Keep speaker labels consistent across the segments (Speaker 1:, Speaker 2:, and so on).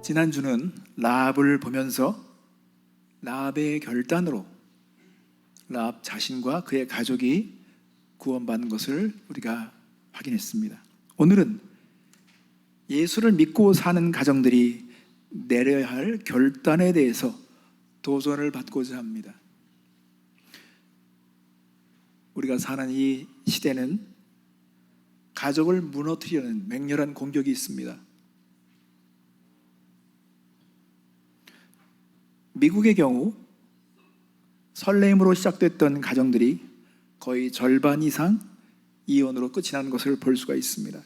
Speaker 1: 지난주는 라합을 보면서 라합의 결단으로 라합 자신과 그의 가족이 구원받는 것을 우리가 확인했습니다. 오늘은 예수를 믿고 사는 가정들이 내려야 할 결단에 대해서 도전을 받고자 합니다. 우리가 사는 이 시대는 가족을 무너뜨리려는 맹렬한 공격이 있습니다. 미국의 경우 설레임으로 시작됐던 가정들이 거의 절반 이상 이혼으로 끝이 나는 것을 볼 수가 있습니다.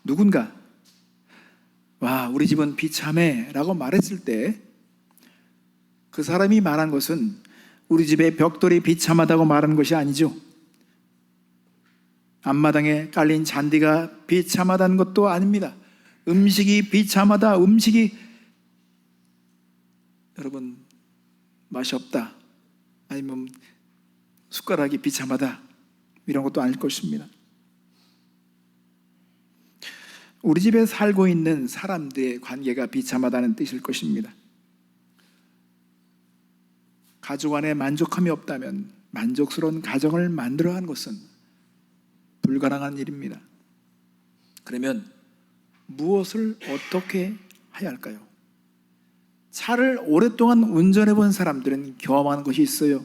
Speaker 1: 누군가 와, 우리 집은 비참해 라고 말했을 때 그 사람이 말한 것은 우리 집의 벽돌이 비참하다고 말하는 것이 아니죠. 앞마당에 깔린 잔디가 비참하다는 것도 아닙니다. 음식이 비참하다, 음식이 여러분 맛이 없다, 아니면 숟가락이 비참하다, 이런 것도 아닐 것입니다. 우리 집에 살고 있는 사람들의 관계가 비참하다는 뜻일 것입니다. 가족 안에 만족함이 없다면 만족스러운 가정을 만들어 한 것은 불가능한 일입니다. 그러면 무엇을 어떻게 해야 할까요? 차를 오랫동안 운전해 본 사람들은 경험하는 것이 있어요.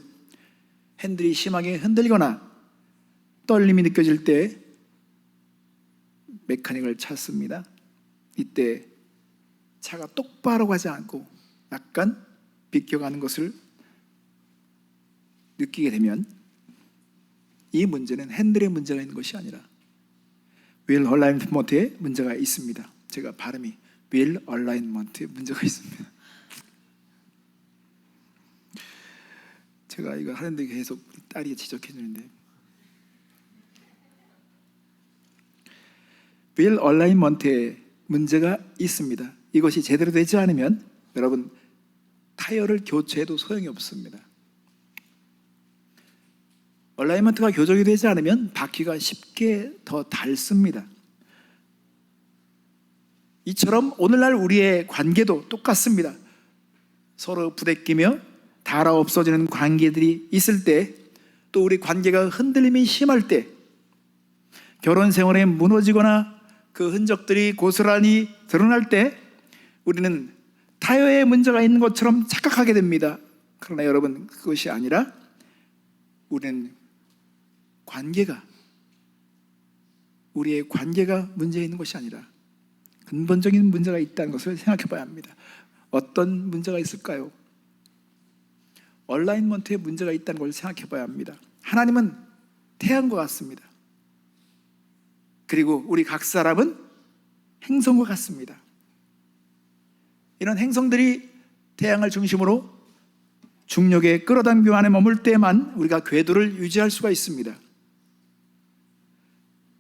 Speaker 1: 핸들이 심하게 흔들리거나 떨림이 느껴질 때 메카닉을 찾습니다. 이때 차가 똑바로 가지 않고 약간 비껴가는 것을 느끼게 되면 이 문제는 핸들의 문제가 있는 것이 아니라 휠 얼라이먼트에 문제가 있습니다. 제가 발음이 휠 얼라이먼트에 문제가 있습니다. 제가 이거 하는데 계속 딸이 지적해 주는데, 휠 얼라이먼트에 문제가 있습니다. 이것이 제대로 되지 않으면 여러분 타이어를 교체해도 소용이 없습니다. 얼라이먼트가 교정이 되지 않으면 바퀴가 쉽게 더 닳습니다. 이처럼 오늘날 우리의 관계도 똑같습니다. 서로 부대끼며 닳아 없어지는 관계들이 있을 때, 또 우리 관계가 흔들림이 심할 때, 결혼 생활에 무너지거나 그 흔적들이 고스란히 드러날 때 우리는 타이어에 문제가 있는 것처럼 착각하게 됩니다. 그러나 여러분, 그것이 아니라 우리는 우리의 관계가 문제 있는 것이 아니라 근본적인 문제가 있다는 것을 생각해 봐야 합니다. 어떤 문제가 있을까요? 얼라이먼트에 문제가 있다는 것을 생각해 봐야 합니다. 하나님은 태양과 같습니다. 그리고 우리 각 사람은 행성과 같습니다. 이런 행성들이 태양을 중심으로 중력의 끌어당김 안에 머물 때만 우리가 궤도를 유지할 수가 있습니다.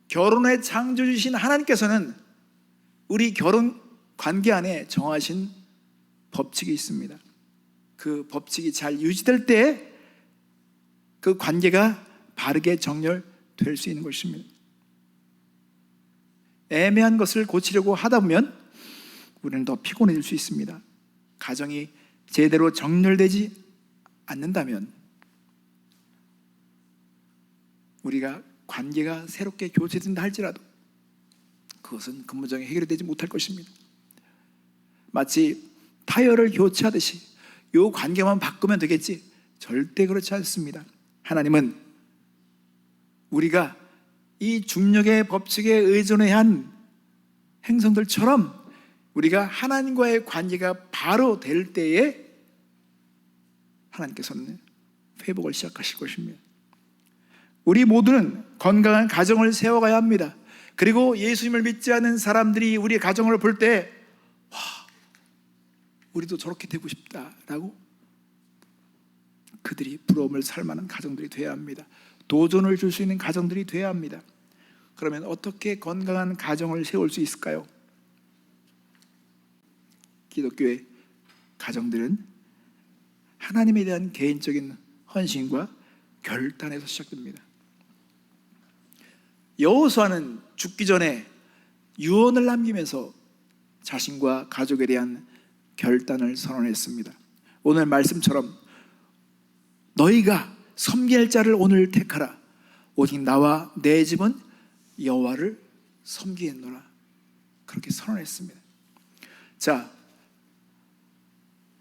Speaker 1: 결혼의 창조주신 하나님께서는 우리 결혼 관계 안에 정하신 법칙이 있습니다. 그 법칙이 잘 유지될 때 그 관계가 바르게 정렬될 수 있는 것입니다. 애매한 것을 고치려고 하다 보면 우리는 더 피곤해질 수 있습니다. 가정이 제대로 정렬되지 않는다면 우리가 관계가 새롭게 교체된다 할지라도 그것은 근본적인 해결이 되지 못할 것입니다. 마치 타이어를 교체하듯이 이 관계만 바꾸면 되겠지, 절대 그렇지 않습니다. 하나님은 우리가 이 중력의 법칙에 의존해야 한 행성들처럼 우리가 하나님과의 관계가 바로 될 때에 하나님께서는 회복을 시작하실 것입니다. 우리 모두는 건강한 가정을 세워가야 합니다. 그리고 예수님을 믿지 않는 사람들이 우리의 가정을 볼 때 와, 우리도 저렇게 되고 싶다라고 그들이 부러움을 살 만한 가정들이 되어야 합니다. 도전을 줄 수 있는 가정들이 되어야 합니다. 그러면 어떻게 건강한 가정을 세울 수 있을까요? 기독교의 가정들은 하나님에 대한 개인적인 헌신과 결단에서 시작됩니다. 여호수아는 죽기 전에 유언을 남기면서 자신과 가족에 대한 결단을 선언했습니다. 오늘 말씀처럼 너희가 섬길 자를 오늘 택하라. 오직 나와 내 집은 여호와를 섬기겠노라. 그렇게 선언했습니다. 자,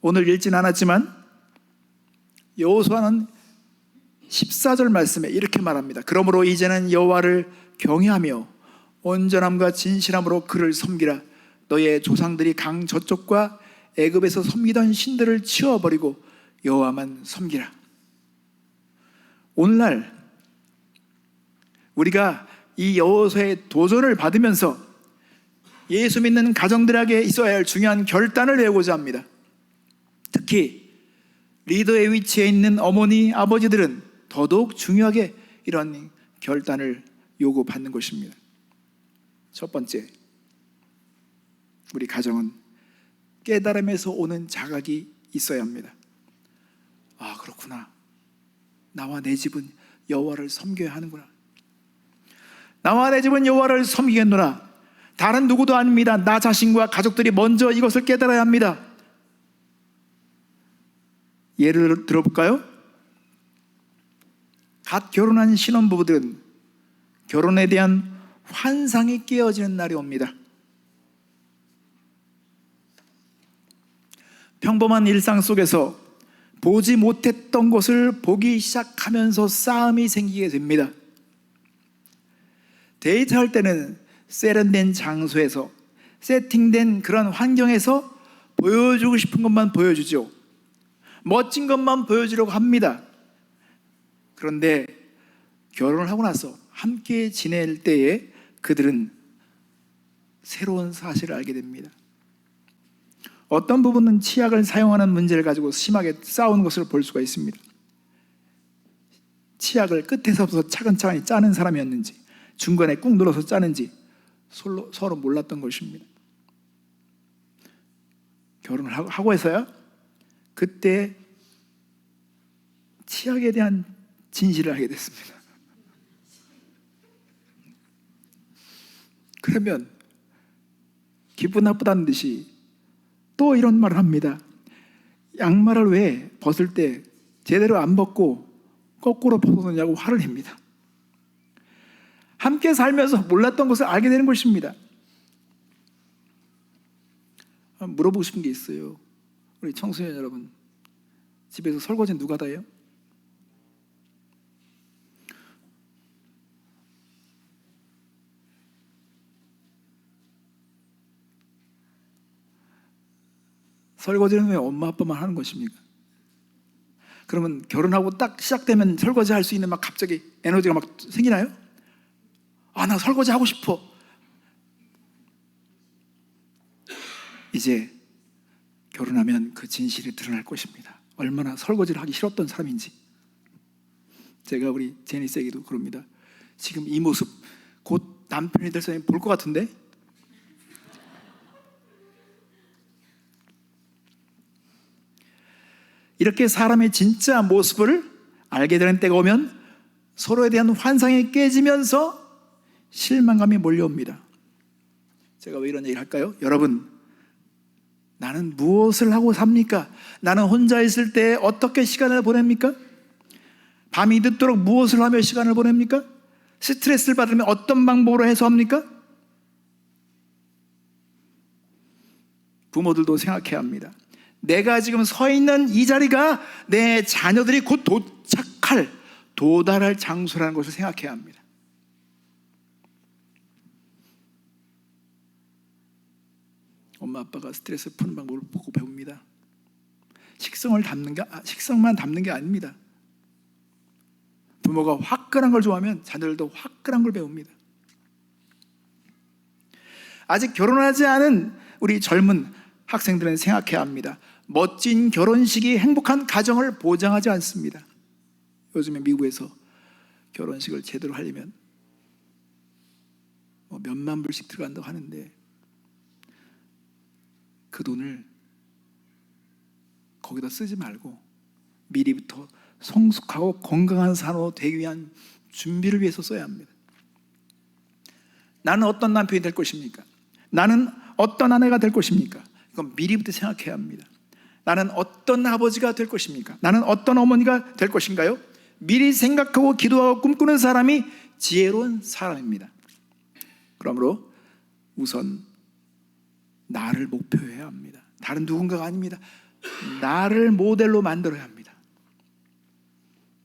Speaker 1: 오늘 읽진 않았지만 여호수아는 14절 말씀에 이렇게 말합니다. 그러므로 이제는 여호와를 경외하며 온전함과 진실함으로 그를 섬기라. 너의 조상들이 강 저쪽과 애굽에서 섬기던 신들을 치워버리고 여호와만 섬기라. 오늘날 우리가 이 여호수아의 도전을 받으면서 예수 믿는 가정들에게 있어야 할 중요한 결단을 내고자 합니다. 특히 리더의 위치에 있는 어머니, 아버지들은 더더욱 중요하게 이런 결단을 요구받는 것입니다. 첫 번째, 우리 가정은 깨달음에서 오는 자각이 있어야 합니다. 아, 그렇구나. 나와 내 집은 여호와를 섬겨야 하는구나. 나와 내 집은 여호와를 섬기겠노라. 다른 누구도 아닙니다. 나 자신과 가족들이 먼저 이것을 깨달아야 합니다. 예를 들어볼까요? 갓 결혼한 신혼부부들은 결혼에 대한 환상이 깨어지는 날이 옵니다. 평범한 일상 속에서 보지 못했던 것을 보기 시작하면서 싸움이 생기게 됩니다. 데이트할 때는 세련된 장소에서, 세팅된 그런 환경에서 보여주고 싶은 것만 보여주죠. 멋진 것만 보여주려고 합니다. 그런데 결혼을 하고 나서 함께 지낼 때에 그들은 새로운 사실을 알게 됩니다. 어떤 부분은 치약을 사용하는 문제를 가지고 심하게 싸우는 것을 볼 수가 있습니다. 치약을 끝에서부터 차근차근히 짜는 사람이었는지, 중간에 꾹 눌러서 짜는지 서로 몰랐던 것입니다. 결혼을 하고 해서야 그때 치약에 대한 진실을 알게 됐습니다. 그러면 기분 나쁘다는 듯이 또 이런 말을 합니다. 양말을 왜 벗을 때 제대로 안 벗고 거꾸로 벗었느냐고 화를 냅니다. 함께 살면서 몰랐던 것을 알게 되는 것입니다. 물어보고 싶은 게 있어요. 우리 청소년 여러분, 집에서 설거지 누가 다 해요? 설거지는 왜 엄마 아빠만 하는 것입니까? 그러면 결혼하고 딱 시작되면 설거지 할 수 있는 막 갑자기 에너지가 막 생기나요? 아, 나 설거지 하고 싶어. 이제 결혼하면 그 진실이 드러날 것입니다. 얼마나 설거지를 하기 싫었던 사람인지. 제가 우리 제니스에게도 그럽니다. 지금 이 모습 곧 남편이 될 사람이 볼 것 같은데? 이렇게 사람의 진짜 모습을 알게 되는 때가 오면 서로에 대한 환상이 깨지면서 실망감이 몰려옵니다. 제가 왜 이런 얘기를 할까요? 여러분, 나는 무엇을 하고 삽니까? 나는 혼자 있을 때 어떻게 시간을 보냅니까? 밤이 늦도록 무엇을 하며 시간을 보냅니까? 스트레스를 받으면 어떤 방법으로 해소합니까? 부모들도 생각해야 합니다. 내가 지금 서 있는 이 자리가 내 자녀들이 곧 도달할 장소라는 것을 생각해야 합니다. 엄마 아빠가 스트레스 푸는 방법을 보고 배웁니다. 식성만 담는 게 아닙니다. 부모가 화끈한 걸 좋아하면 자녀들도 화끈한 걸 배웁니다. 아직 결혼하지 않은 우리 젊은 학생들은 생각해야 합니다. 멋진 결혼식이 행복한 가정을 보장하지 않습니다. 요즘에 미국에서 결혼식을 제대로 하려면 몇만 불씩 들어간다고 하는데 그 돈을 거기다 쓰지 말고 미리부터 성숙하고 건강한 산으로 되기 위한 준비를 위해서 써야 합니다. 나는 어떤 남편이 될 것입니까? 나는 어떤 아내가 될 것입니까? 이건 미리부터 생각해야 합니다. 나는 어떤 아버지가 될 것입니까? 나는 어떤 어머니가 될 것인가요? 미리 생각하고 기도하고 꿈꾸는 사람이 지혜로운 사람입니다. 그러므로 우선 나를 목표해야 합니다. 다른 누군가가 아닙니다. 나를 모델로 만들어야 합니다.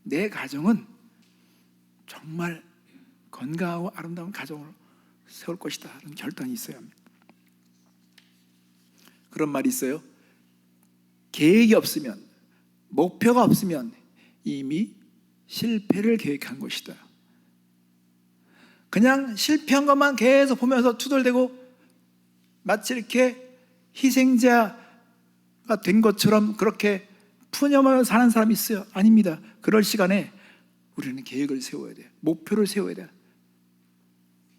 Speaker 1: 내 가정은 정말 건강하고 아름다운 가정을 세울 것이다 하는 결단이 있어야 합니다. 그런 말이 있어요. 계획이 없으면, 목표가 없으면 이미 실패를 계획한 것이다. 그냥 실패한 것만 계속 보면서 투덜대고 마치 이렇게 희생자가 된 것처럼 그렇게 푸념하며 사는 사람이 있어요. 아닙니다. 그럴 시간에 우리는 계획을 세워야 돼요. 목표를 세워야 돼요.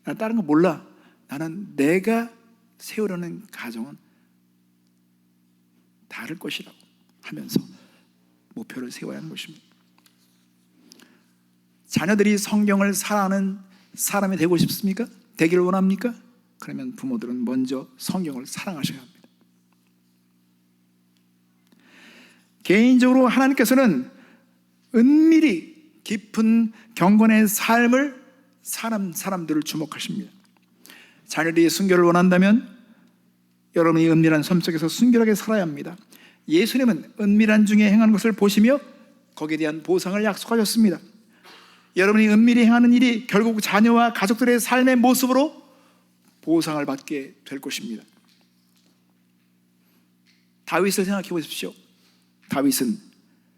Speaker 1: 난 다른 거 몰라. 나는 내가 세우려는 가정은 다를 것이라고 하면서 목표를 세워야 하는 것입니다. 자녀들이 성경을 사랑하는 사람이 되고 싶습니까? 되기를 원합니까? 그러면 부모들은 먼저 성경을 사랑하셔야 합니다. 개인적으로 하나님께서는 은밀히 깊은 경건의 삶을 사람들을 주목하십니다. 자녀들이 순결을 원한다면 여러분이 은밀한 삶 속에서 순결하게 살아야 합니다. 예수님은 은밀한 중에 행하는 것을 보시며 거기에 대한 보상을 약속하셨습니다. 여러분이 은밀히 행하는 일이 결국 자녀와 가족들의 삶의 모습으로 보상을 받게 될 것입니다. 다윗을 생각해 보십시오. 다윗은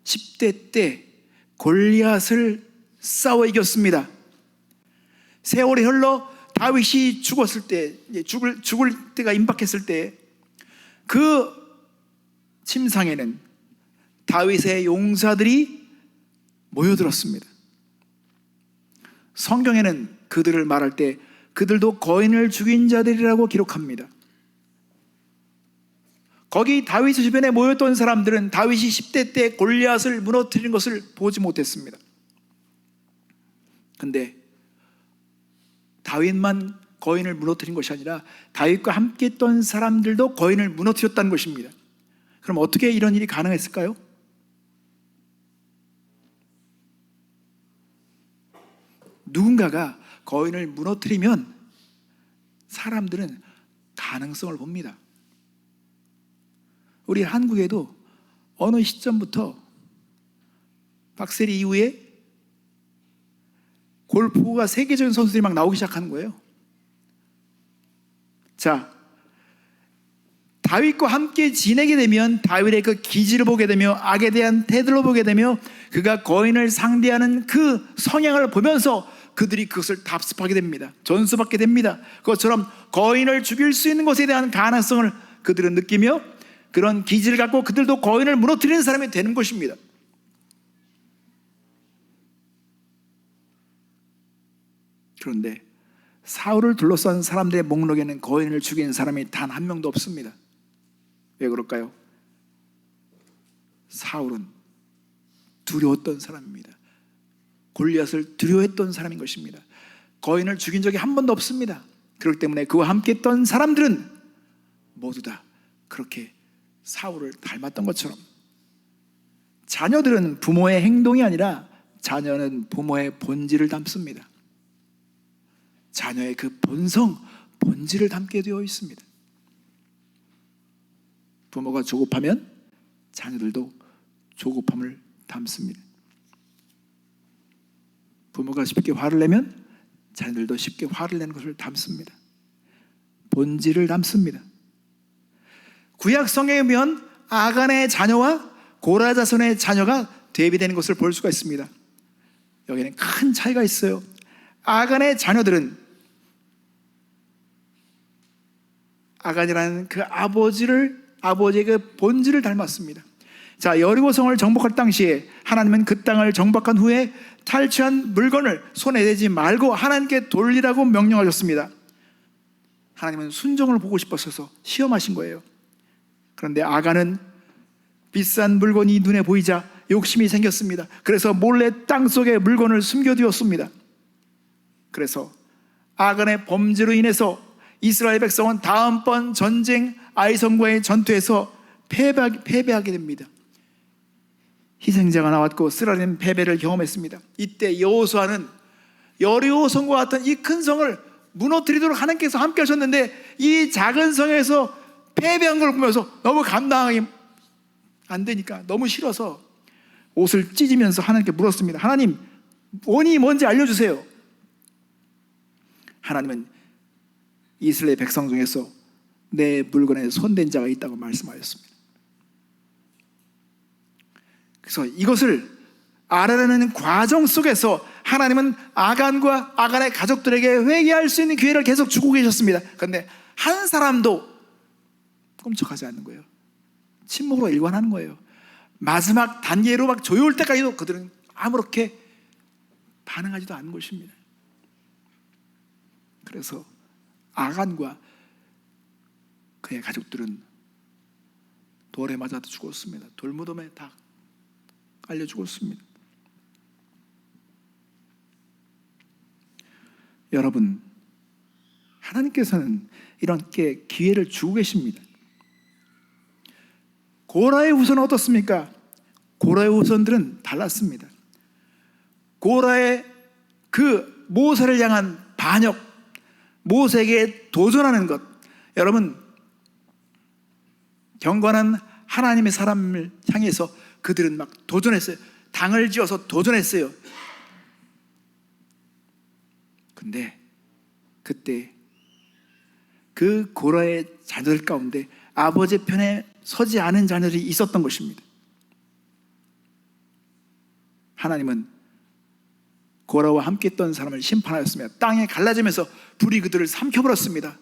Speaker 1: 10대 때 골리앗을 싸워 이겼습니다. 세월이 흘러 다윗이 죽었을 때, 죽을 때가 임박했을 때 그 침상에는 다윗의 용사들이 모여들었습니다. 성경에는 그들을 말할 때 그들도 거인을 죽인 자들이라고 기록합니다. 거기 다윗 주변에 모였던 사람들은 다윗이 10대 때 골리앗을 무너뜨린 것을 보지 못했습니다. 근데 다윗만 거인을 무너뜨린 것이 아니라 다윗과 함께 했던 사람들도 거인을 무너뜨렸다는 것입니다. 그럼 어떻게 이런 일이 가능했을까요? 누군가가 거인을 무너뜨리면 사람들은 가능성을 봅니다. 우리 한국에도 어느 시점부터 박세리 이후에 골프가 세계적인 선수들이 막 나오기 시작하는 거예요. 자, 다윗과 함께 지내게 되면 다윗의 그 기질을 보게 되며 악에 대한 태도를 보게 되며 그가 거인을 상대하는 그 성향을 보면서 그들이 그것을 답습하게 됩니다. 전수받게 됩니다. 그것처럼 거인을 죽일 수 있는 것에 대한 가능성을 그들은 느끼며 그런 기질을 갖고 그들도 거인을 무너뜨리는 사람이 되는 것입니다. 그런데 사울을 둘러싼 사람들의 목록에는 거인을 죽인 사람이 단 한 명도 없습니다. 왜 그럴까요? 사울은 두려웠던 사람입니다. 골리앗을 두려워했던 사람인 것입니다. 거인을 죽인 적이 한 번도 없습니다. 그렇기 때문에 그와 함께 했던 사람들은 모두 다 그렇게 사울을 닮았던 것처럼 자녀들은 부모의 행동이 아니라 자녀는 부모의 본질을 담습니다. 자녀의 그 본질을 담게 되어 있습니다. 부모가 조급하면 자녀들도 조급함을 담습니다. 부모가 쉽게 화를 내면 자녀들도 쉽게 화를 내는 것을 담습니다. 본질을 담습니다. 구약 성경에 보면 아간의 자녀와 고라 자손의 자녀가 대비되는 것을 볼 수가 있습니다. 여기는 큰 차이가 있어요. 아간의 자녀들은 아간이라는 그 아버지의 그 본질을 닮았습니다. 자, 여리고성을 정복할 당시에 하나님은 그 땅을 정복한 후에 탈취한 물건을 손에 대지 말고 하나님께 돌리라고 명령하셨습니다. 하나님은 순종을 보고 싶었어서 시험하신 거예요. 그런데 아간은 비싼 물건이 눈에 보이자 욕심이 생겼습니다. 그래서 몰래 땅속에 물건을 숨겨두었습니다. 그래서 아간의 범죄로 인해서 이스라엘 백성은 다음번 전쟁 아이성과의 전투에서 패배하게 됩니다. 희생자가 나왔고 쓰라린 패배를 경험했습니다. 이때 여호수아는 여리고 성과 같은 이 큰 성을 무너뜨리도록 하나님께서 함께 하셨는데, 이 작은 성에서 패배한 걸 보면서 너무 감당하기 안 되니까 너무 싫어서 옷을 찢으면서 하나님께 물었습니다. 하나님, 원인이 뭔지 알려주세요. 하나님은 이스라엘 백성 중에서 내 물건에 손댄 자가 있다고 말씀하셨습니다. 그래서 이것을 알아내는 과정 속에서 하나님은 아간과 아간의 가족들에게 회개할 수 있는 기회를 계속 주고 계셨습니다. 그런데 한 사람도 꼼짝하지 않는 거예요. 침묵으로 일관하는 거예요. 마지막 단계로 막 조여올 때까지도 그들은 아무렇게 반응하지도 않는 것입니다. 그래서 아간과 그의 가족들은 돌에 맞아 죽었습니다. 돌무덤에 다 깔려 죽었습니다. 여러분, 하나님께서는 이렇게 기회를 주고 계십니다. 고라의 후손은 어떻습니까? 고라의 후손들은 달랐습니다. 고라의 그 모세를 향한 반역, 모세에게 도전하는 것, 여러분, 경건한 하나님의 사람을 향해서 그들은 막 도전했어요. 당을 지어서 도전했어요. 근데 그때 그 고라의 자녀들 가운데 아버지 편에 서지 않은 자녀들이 있었던 것입니다. 하나님은 고라와 함께 했던 사람을 심판하였습니다. 땅에 갈라지면서 불이 그들을 삼켜버렸습니다.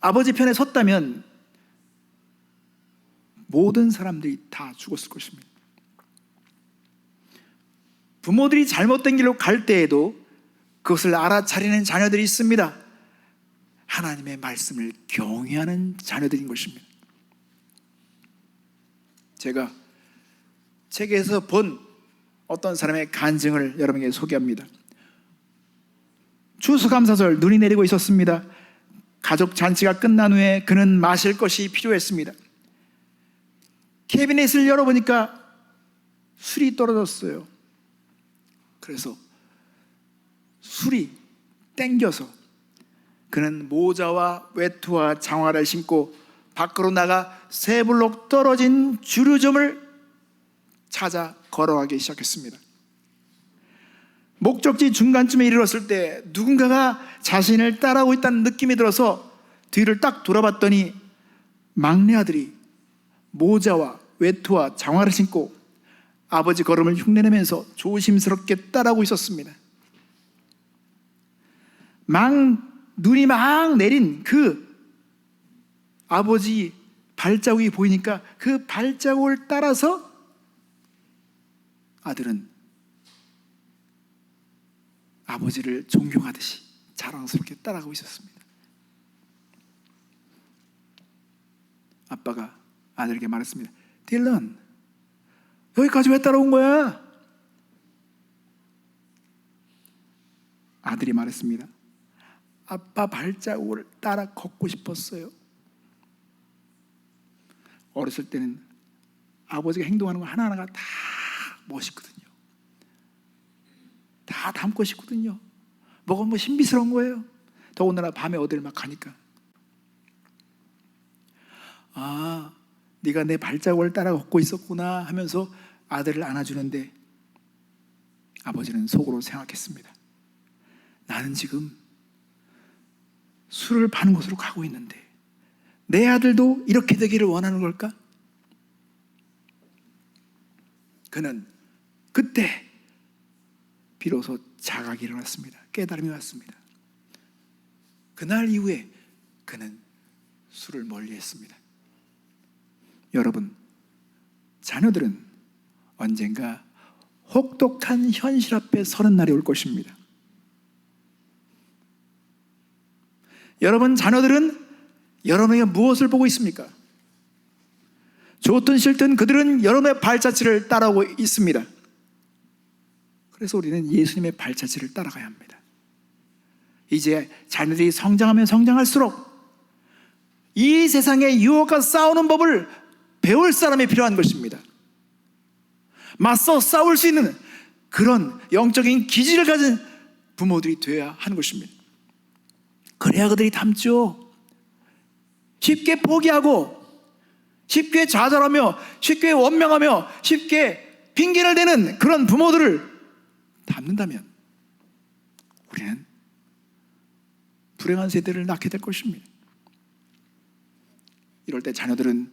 Speaker 1: 아버지 편에 섰다면 모든 사람들이 다 죽었을 것입니다. 부모들이 잘못된 길로 갈 때에도 그것을 알아차리는 자녀들이 있습니다. 하나님의 말씀을 경외하는 자녀들인 것입니다. 제가 책에서 본 어떤 사람의 간증을 여러분에게 소개합니다. 추수감사절 눈이 내리고 있었습니다. 가족 잔치가 끝난 후에 그는 마실 것이 필요했습니다. 캐비넷을 열어보니까 술이 떨어졌어요. 그래서 술이 땡겨서 그는 모자와 외투와 장화를 신고 밖으로 나가 세 블록 떨어진 주류점을 찾아 걸어가기 시작했습니다. 목적지 중간쯤에 이르렀을 때 누군가가 자신을 따라오고 있다는 느낌이 들어서 뒤를 딱 돌아봤더니 막내 아들이 모자와 외투와 장화를 신고 아버지 걸음을 흉내내면서 조심스럽게 따라오고 있었습니다. 눈이 막 내린 그 아버지 발자국이 보이니까 그 발자국을 따라서 아들은 아버지를 존경하듯이 자랑스럽게 따라가고 있었습니다. 아빠가 아들에게 말했습니다. 딜런, 여기까지 왜 따라온 거야? 아들이 말했습니다. 아빠 발자국을 따라 걷고 싶었어요. 어렸을 때는 아버지가 행동하는 거 하나하나가 다 멋있거든요. 다 닮고 싶거든요. 뭐가 뭐 신비스러운 거예요. 더군다나 밤에 어딜 막 가니까. 아, 네가 내 발자국을 따라 걷고 있었구나 하면서 아들을 안아주는데 아버지는 속으로 생각했습니다. 나는 지금 술을 파는 곳으로 가고 있는데 내 아들도 이렇게 되기를 원하는 걸까? 그는 그때 비로소 자각이 일어났습니다. 깨달음이 왔습니다. 그날 이후에 그는 술을 멀리했습니다. 여러분, 자녀들은 언젠가 혹독한 현실 앞에 서는 날이 올 것입니다. 여러분 자녀들은 여러분에게 무엇을 보고 있습니까? 좋든 싫든 그들은 여러분의 발자취를 따라오고 있습니다. 그래서 우리는 예수님의 발자취를 따라가야 합니다. 이제 자녀들이 성장하면 성장할수록 이 세상의 유혹과 싸우는 법을 배울 사람이 필요한 것입니다. 맞서 싸울 수 있는 그런 영적인 기질을 가진 부모들이 되어야 하는 것입니다. 그래야 그들이 닮죠. 쉽게 포기하고 쉽게 좌절하며 쉽게 원망하며 쉽게 핑계를 대는 그런 부모들을 닮는다면 우리는 불행한 세대를 낳게 될 것입니다. 이럴 때 자녀들은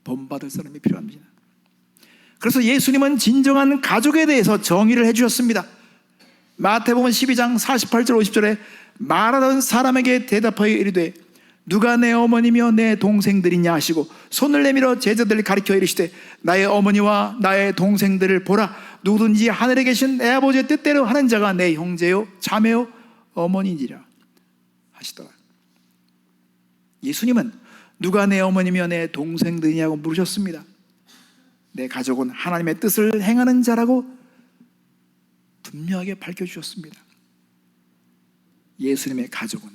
Speaker 1: 본받을 사람이 필요합니다. 그래서 예수님은 진정한 가족에 대해서 정의를 해주셨습니다. 마태복음 12장 48절 50절에 말하던 사람에게 대답하여 이르되 누가 내 어머니며 내 동생들이냐 하시고 손을 내밀어 제자들을 가리켜 이르시되 나의 어머니와 나의 동생들을 보라. 누구든지 하늘에 계신 내 아버지의 뜻대로 하는 자가 내 형제요 자매요 어머니니라 하시더라. 예수님은 누가 내 어머니며 내 동생들이냐고 물으셨습니다. 내 가족은 하나님의 뜻을 행하는 자라고 분명하게 밝혀주셨습니다. 예수님의 가족은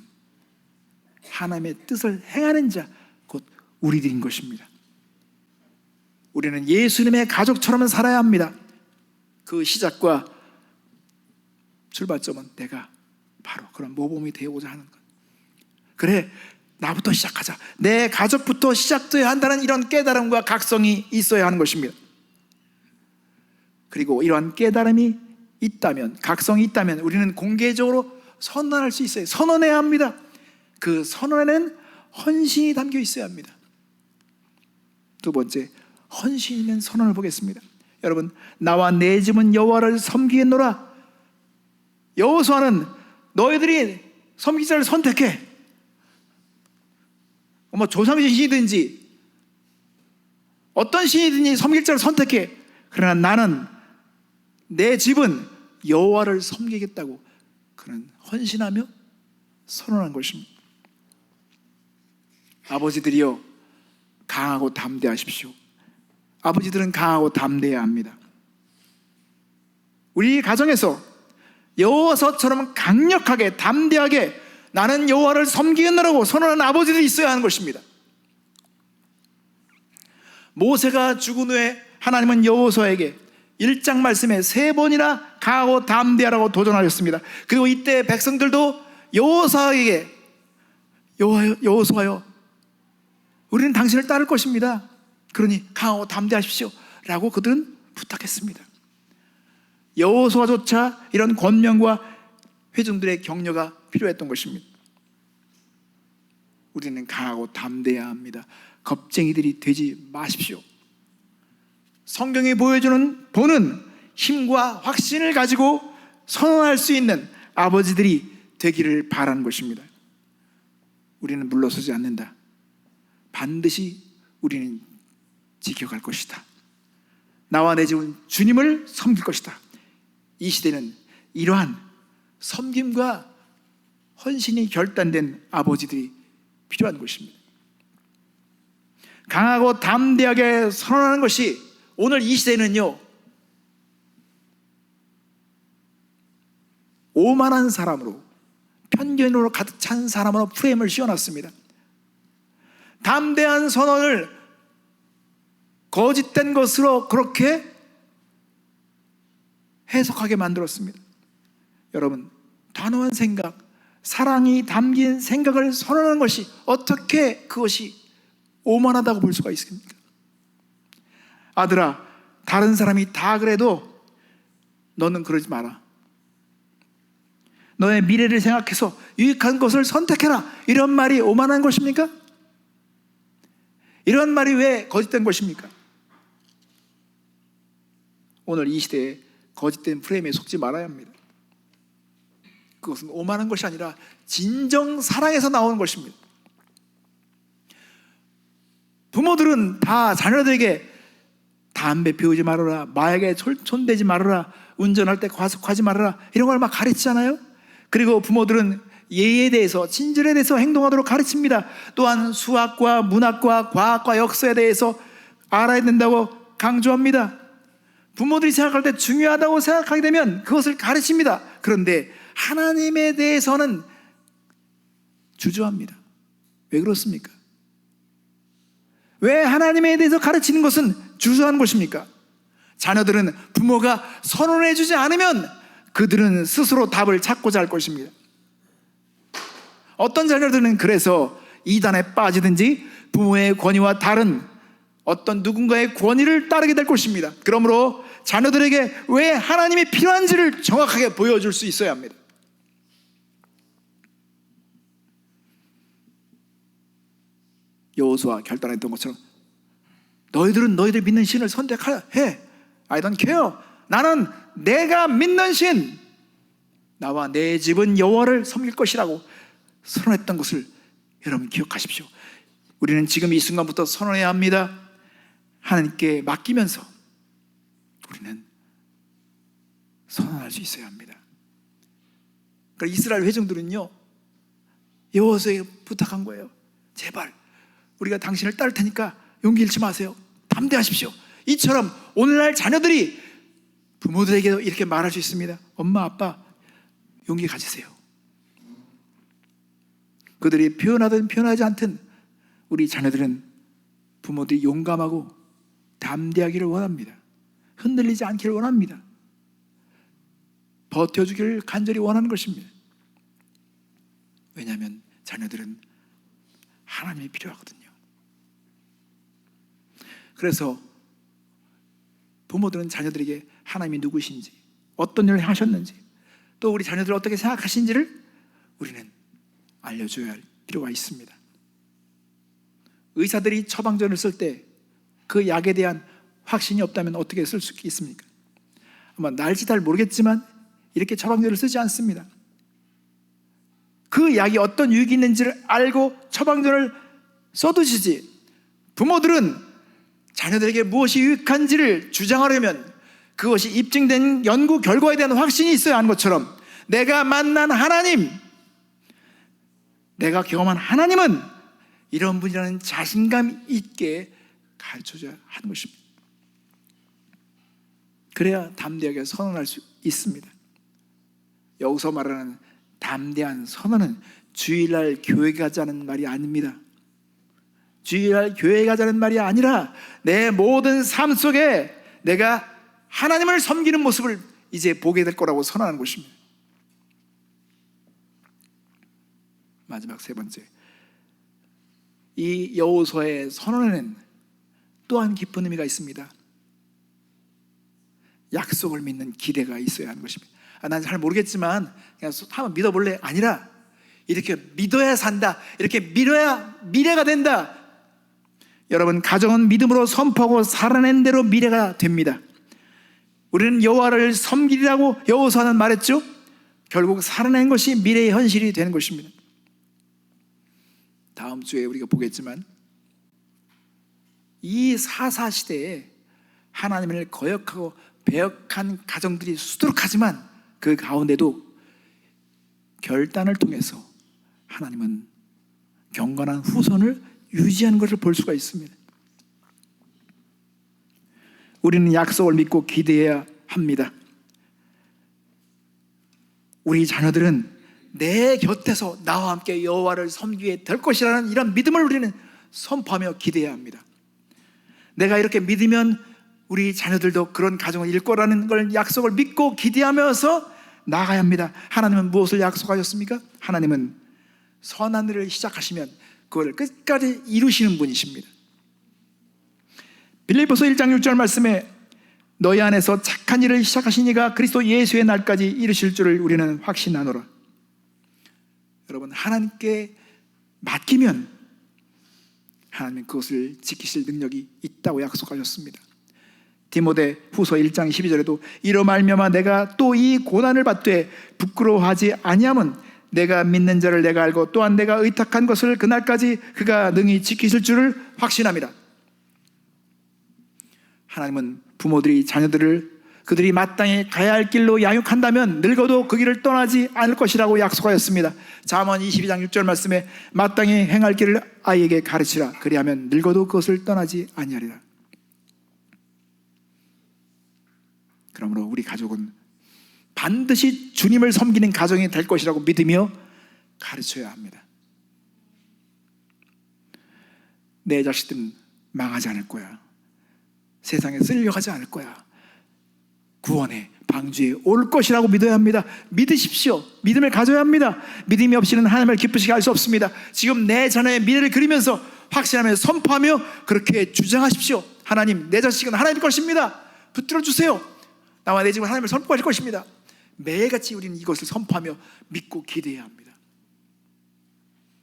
Speaker 1: 하나님의 뜻을 행하는 자, 곧 우리들인 것입니다. 우리는 예수님의 가족처럼 살아야 합니다. 그 시작과 출발점은 내가 바로 그런 모범이 되어보자 하는 것. 그래, 나부터 시작하자. 내 가족부터 시작되어야 한다는 이런 깨달음과 각성이 있어야 하는 것입니다. 그리고 이러한 깨달음이 있다면, 각성이 있다면 우리는 공개적으로 선언할 수 있어요. 선언해야 합니다. 그 선언에는 헌신이 담겨 있어야 합니다. 두 번째, 헌신 있는 선언을 보겠습니다. 여러분, 나와 내 집은 여호와를 섬기겠노라. 여호수아는 너희들이 섬길 자를 선택해. 뭐 조상신이든지 어떤 신이든지 섬길 자를 선택해. 그러나 나는 내 집은 여호와를 섬기겠다고 그는 헌신하며 선언한 것입니다. 아버지들이여 강하고 담대하십시오. 아버지들은 강하고 담대해야 합니다. 우리 가정에서 여호와처럼 강력하게 담대하게 나는 여호와를 섬기겠노라고 선언하는 아버지들이 있어야 하는 것입니다. 모세가 죽은 후에 하나님은 여호수아에게 1장 말씀에 3번이나 강하고 담대하라고 도전하셨습니다. 그리고 이때 백성들도 여호수아에게 여호수아여 우리는 당신을 따를 것입니다. 그러니 강하고 담대하십시오 라고 그들은 부탁했습니다. 여호수아조차 이런 권면과 회중들의 격려가 필요했던 것입니다. 우리는 강하고 담대해야 합니다. 겁쟁이들이 되지 마십시오. 성경이 보여주는 보는 힘과 확신을 가지고 선언할 수 있는 아버지들이 되기를 바라는 것입니다. 우리는 물러서지 않는다. 반드시 우리는 지켜갈 것이다. 나와 내 집은 주님을 섬길 것이다. 이 시대는 이러한 섬김과 헌신이 결단된 아버지들이 필요한 것입니다. 강하고 담대하게 선언하는 것이 오늘 이 시대는요, 오만한 사람으로 편견으로 가득 찬 사람으로 프레임을 씌워놨습니다. 담대한 선언을 거짓된 것으로 그렇게 해석하게 만들었습니다. 여러분, 단호한 생각, 사랑이 담긴 생각을 선언하는 것이 어떻게 그것이 오만하다고 볼 수가 있습니까? 아들아, 다른 사람이 다 그래도 너는 그러지 마라. 너의 미래를 생각해서 유익한 것을 선택해라. 이런 말이 오만한 것입니까? 이런 말이 왜 거짓된 것입니까? 오늘 이 시대에 거짓된 프레임에 속지 말아야 합니다. 그것은 오만한 것이 아니라 진정 사랑에서 나오는 것입니다. 부모들은 다 자녀들에게 담배 피우지 말아라, 마약에 손대지 말아라, 운전할 때 과속하지 말아라 이런 걸 막 가르치잖아요. 그리고 부모들은 예의에 대해서, 친절에 대해서 행동하도록 가르칩니다. 또한 수학과 문학과 과학과 역사에 대해서 알아야 된다고 강조합니다. 부모들이 생각할 때 중요하다고 생각하게 되면 그것을 가르칩니다. 그런데 하나님에 대해서는 주저합니다. 왜 그렇습니까? 왜 하나님에 대해서 가르치는 것은 주저하는 것입니까? 자녀들은 부모가 선언해 주지 않으면 그들은 스스로 답을 찾고자 할 것입니다. 어떤 자녀들은 그래서 이단에 빠지든지 부모의 권위와 다른 어떤 누군가의 권위를 따르게 될 것입니다. 그러므로 자녀들에게 왜 하나님이 필요한지를 정확하게 보여줄 수 있어야 합니다. 여호수아 결단했던 것처럼 너희들은 너희들 믿는 신을 선택해. I don't care. 나는 내가 믿는 신, 나와 내 집은 여호와를 섬길 것이라고 선언했던 것을 여러분 기억하십시오. 우리는 지금 이 순간부터 선언해야 합니다. 하나님께 맡기면서 우리는 선언할 수 있어야 합니다. 그러니까 이스라엘 회중들은요, 여호수아에게 부탁한 거예요. 제발 우리가 당신을 따를 테니까 용기 잃지 마세요. 담대하십시오. 이처럼 오늘날 자녀들이 부모들에게도 이렇게 말할 수 있습니다. 엄마, 아빠, 용기 가지세요. 그들이 표현하든 표현하지 않든 우리 자녀들은 부모들이 용감하고 담대하기를 원합니다. 흔들리지 않기를 원합니다. 버텨주기를 간절히 원하는 것입니다. 왜냐하면 자녀들은 하나님이 필요하거든요. 그래서 부모들은 자녀들에게 하나님이 누구신지, 어떤 일을 하셨는지, 또 우리 자녀들 어떻게 생각하신지를 우리는 알려줘야 할 필요가 있습니다. 의사들이 처방전을 쓸 때 그 약에 대한 확신이 없다면 어떻게 쓸 수 있습니까? 아마 날지 잘 모르겠지만 이렇게 처방전을 쓰지 않습니다. 그 약이 어떤 유익이 있는지를 알고 처방전을 써두시지, 부모들은 자녀들에게 무엇이 유익한지를 주장하려면 그것이 입증된 연구 결과에 대한 확신이 있어야 하는 것처럼 내가 만난 하나님, 내가 경험한 하나님은 이런 분이라는 자신감 있게 가르쳐줘야 하는 것입니다. 그래야 담대하게 선언할 수 있습니다. 여기서 말하는 담대한 선언은 주일날 교회 가자는 말이 아닙니다. 주일날 교회 가자는 말이 아니라 내 모든 삶 속에 내가 하나님을 섬기는 모습을 이제 보게 될 거라고 선언하는 것입니다. 마지막 세 번째, 이 여호수아의 선언에는 또한 깊은 의미가 있습니다. 약속을 믿는 기대가 있어야 하는 것입니다. 난 잘 모르겠지만 그냥 한번 믿어볼래? 아니라 이렇게 믿어야 산다, 이렇게 믿어야 미래가 된다. 여러분, 가정은 믿음으로 선포하고 살아낸 대로 미래가 됩니다. 우리는 여호와를 섬기리라고 여호수아는 말했죠. 결국 살아낸 것이 미래의 현실이 되는 것입니다. 다음 주에 우리가 보겠지만 이 사사시대에 하나님을 거역하고 배역한 가정들이 수두룩하지만 그 가운데도 결단을 통해서 하나님은 경건한 후손을 유지하는 것을 볼 수가 있습니다. 우리는 약속을 믿고 기대해야 합니다. 우리 자녀들은 내 곁에서 나와 함께 여호와를 섬기게 될 것이라는 이런 믿음을 우리는 선포하며 기대해야 합니다. 내가 이렇게 믿으면 우리 자녀들도 그런 가정을 이룰 거라는 걸 약속을 믿고 기대하면서 나가야 합니다. 하나님은 무엇을 약속하셨습니까? 하나님은 선한 일을 시작하시면 그걸 끝까지 이루시는 분이십니다. 빌립보서 1장 6절 말씀에 너희 안에서 착한 일을 시작하신 이가 그리스도 예수의 날까지 이루실 줄을 우리는 확신하노라. 여러분, 하나님께 맡기면 하나님은 그것을 지키실 능력이 있다고 약속하셨습니다. 디모데 후서 1장 12절에도 이로 말미암아 내가 또 이 고난을 받되 부끄러워하지 아니함은 내가 믿는 자를 내가 알고 또한 내가 의탁한 것을 그날까지 그가 능히 지키실 줄을 확신합니다. 하나님은 부모들이 자녀들을 그들이 마땅히 가야 할 길로 양육한다면 늙어도 그 길을 떠나지 않을 것이라고 약속하였습니다. 잠언 22장 6절 말씀에 마땅히 행할 길을 아이에게 가르치라. 그리하면 늙어도 그것을 떠나지 아니하리라. 그러므로 우리 가족은 반드시 주님을 섬기는 가정이 될 것이라고 믿으며 가르쳐야 합니다. 내 자식들은 망하지 않을 거야. 세상에 쓸려가지 않을 거야. 구원의 방주에 올 것이라고 믿어야 합니다. 믿으십시오. 믿음을 가져야 합니다. 믿음이 없이는 하나님을 기쁘시게 할 수 없습니다. 지금 내 자녀의 미래를 그리면서 확신하며 선포하며 그렇게 주장하십시오. 하나님, 내 자식은 하나님의 것입니다. 붙들어 주세요. 나와 내 집은 하나님을 선포할 것입니다. 매일같이 우리는 이것을 선포하며 믿고 기대해야 합니다.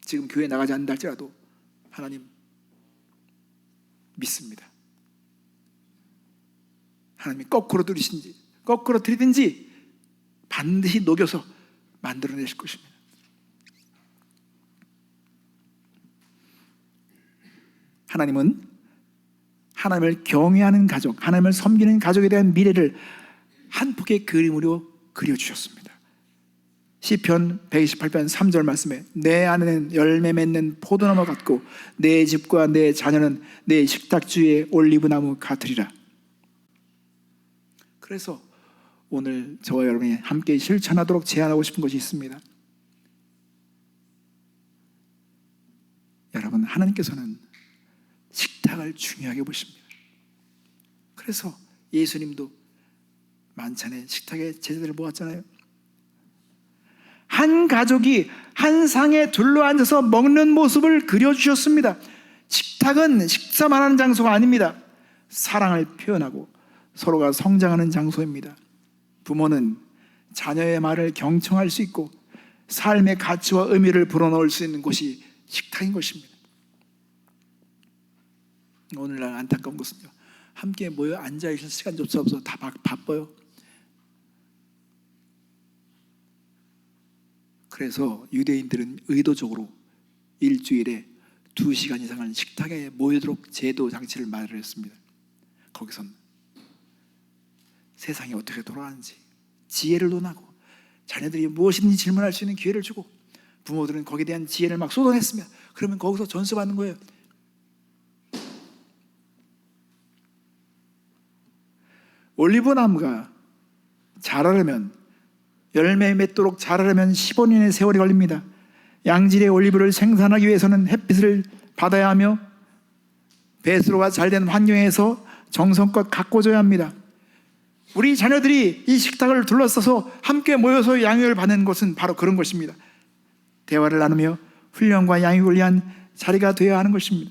Speaker 1: 지금 교회 나가지 않는다 할지라도 하나님 믿습니다. 하나님이 거꾸로 들이신지 거꾸로 들이든지 반드시 녹여서 만들어내실 것입니다. 하나님은 하나님을 경외하는 가족, 하나님을 섬기는 가족에 대한 미래를 한 폭의 그림으로 그려주셨습니다. 시편 128편 3절 말씀에 내 아내는 열매 맺는 포도나무 같고 내 집과 내 자녀는 내 식탁주의 올리브나무 같으리라. 그래서 오늘 저와 여러분이 함께 실천하도록 제안하고 싶은 것이 있습니다. 여러분, 하나님께서는 식탁을 중요하게 보십니다. 그래서 예수님도 만찬에 식탁에 제자들을 모았잖아요. 한 가족이 한 상에 둘러앉아서 먹는 모습을 그려주셨습니다. 식탁은 식사만 하는 장소가 아닙니다. 사랑을 표현하고 서로가 성장하는 장소입니다. 부모는 자녀의 말을 경청할 수 있고 삶의 가치와 의미를 불어넣을 수 있는 곳이 식탁인 것입니다. 오늘날 안타까운 것은요, 함께 모여 앉아있을 시간조차 없어서 다 바빠요. 그래서 유대인들은 의도적으로 일주일에 2시간 이상은 식탁에 모이도록 제도 장치를 마련했습니다. 거기선 세상이 어떻게 돌아가는지 지혜를 논하고 자녀들이 무엇이든지 질문할 수 있는 기회를 주고 부모들은 거기에 대한 지혜를 막 쏟아냈습니다. 그러면 거기서 전수받는 거예요. 올리브나무가 자라려면, 열매 맺도록 자라려면 15년의 세월이 걸립니다. 양질의 올리브를 생산하기 위해서는 햇빛을 받아야 하며 배수로가 잘 되는 환경에서 정성껏 가꿔줘야 합니다. 우리 자녀들이 이 식탁을 둘러싸서 함께 모여서 양육을 받는 것은 바로 그런 것입니다. 대화를 나누며 훈련과 양육을 위한 자리가 되어야 하는 것입니다.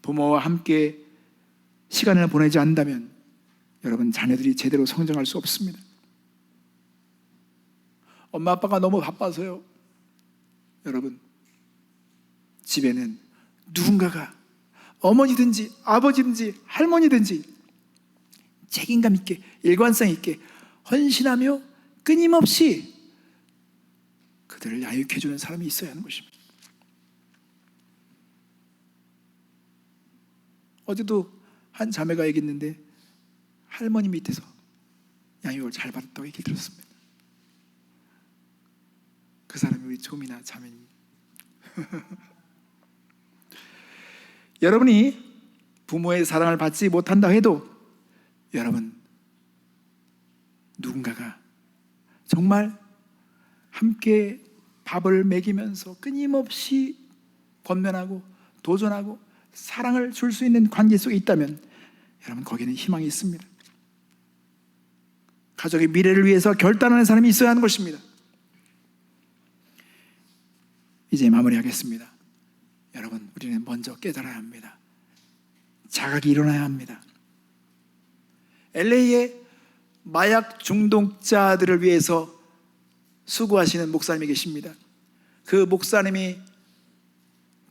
Speaker 1: 부모와 함께 시간을 보내지 않는다면 여러분, 자녀들이 제대로 성장할 수 없습니다. 엄마 아빠가 너무 바빠서요. 여러분, 집에는 누군가가 어머니든지 아버지든지 할머니든지 책임감 있게, 일관성 있게 헌신하며 끊임없이 그들을 양육해주는 사람이 있어야 하는 것입니다. 어제도 한 자매가 얘기했는데 할머니 밑에서 양육을 잘 받았다고 얘기 들었습니다. 그 사람이 우리 조미나 자매입니다. 여러분이 부모의 사랑을 받지 못한다 해도 여러분, 누군가가 정말 함께 밥을 먹이면서 끊임없이 권면하고 도전하고 사랑을 줄 수 있는 관계 속에 있다면 여러분, 거기는 희망이 있습니다. 가족의 미래를 위해서 결단하는 사람이 있어야 하는 것입니다. 이제 마무리하겠습니다. 여러분, 우리는 먼저 깨달아야 합니다. 자각이 일어나야 합니다. LA의 마약 중독자들을 위해서 수고하시는 목사님이 계십니다. 그 목사님이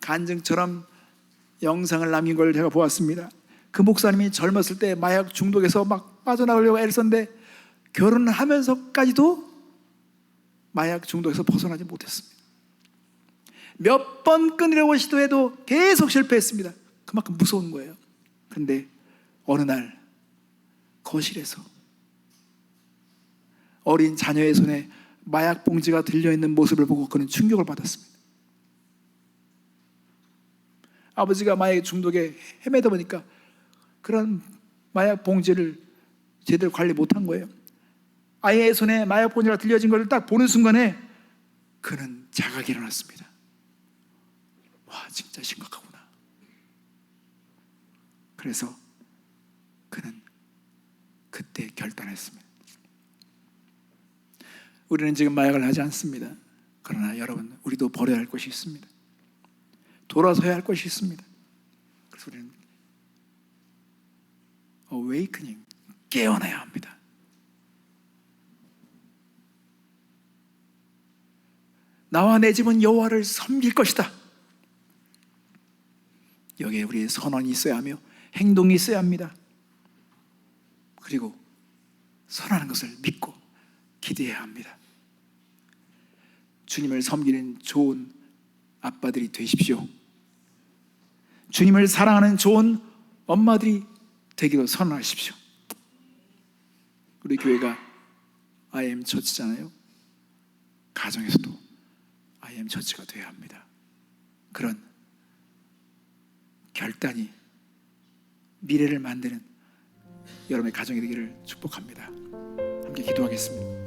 Speaker 1: 간증처럼 영상을 남긴 걸 제가 보았습니다. 그 목사님이 젊었을 때 마약 중독에서 막 빠져나오려고 애를 썼는데 결혼을 하면서까지도 마약 중독에서 벗어나지 못했습니다. 몇 번 끊으려고 시도해도 계속 실패했습니다. 그만큼 무서운 거예요. 근데 어느 날 거실에서 어린 자녀의 손에 마약 봉지가 들려있는 모습을 보고 그는 충격을 받았습니다. 아버지가 마약 중독에 헤매다 보니까 그런 마약 봉지를 제대로 관리 못한 거예요. 아이의 손에 마약봉지가 들려진 것을 딱 보는 순간에 그는 자각이 일어났습니다. 와, 진짜 심각하구나. 그래서 그는 그때 결단했습니다. 우리는 지금 마약을 하지 않습니다. 그러나 여러분, 우리도 버려야 할 것이 있습니다. 돌아서야 할 것이 있습니다. 그래서 우리는 awakening, 깨어나야 합니다. 나와 내 집은 여호와를 섬길 것이다. 여기에 우리의 선언이 있어야 하며 행동이 있어야 합니다. 그리고 선하는 것을 믿고 기대해야 합니다. 주님을 섬기는 좋은 아빠들이 되십시오. 주님을 사랑하는 좋은 엄마들이 되기로 선언하십시오. 우리 교회가 IM 처치잖아요. 가정에서도 IM 처치가 되어야 합니다. 그런 결단이 미래를 만드는 여러분의 가정이 되기를 축복합니다. 함께 기도하겠습니다.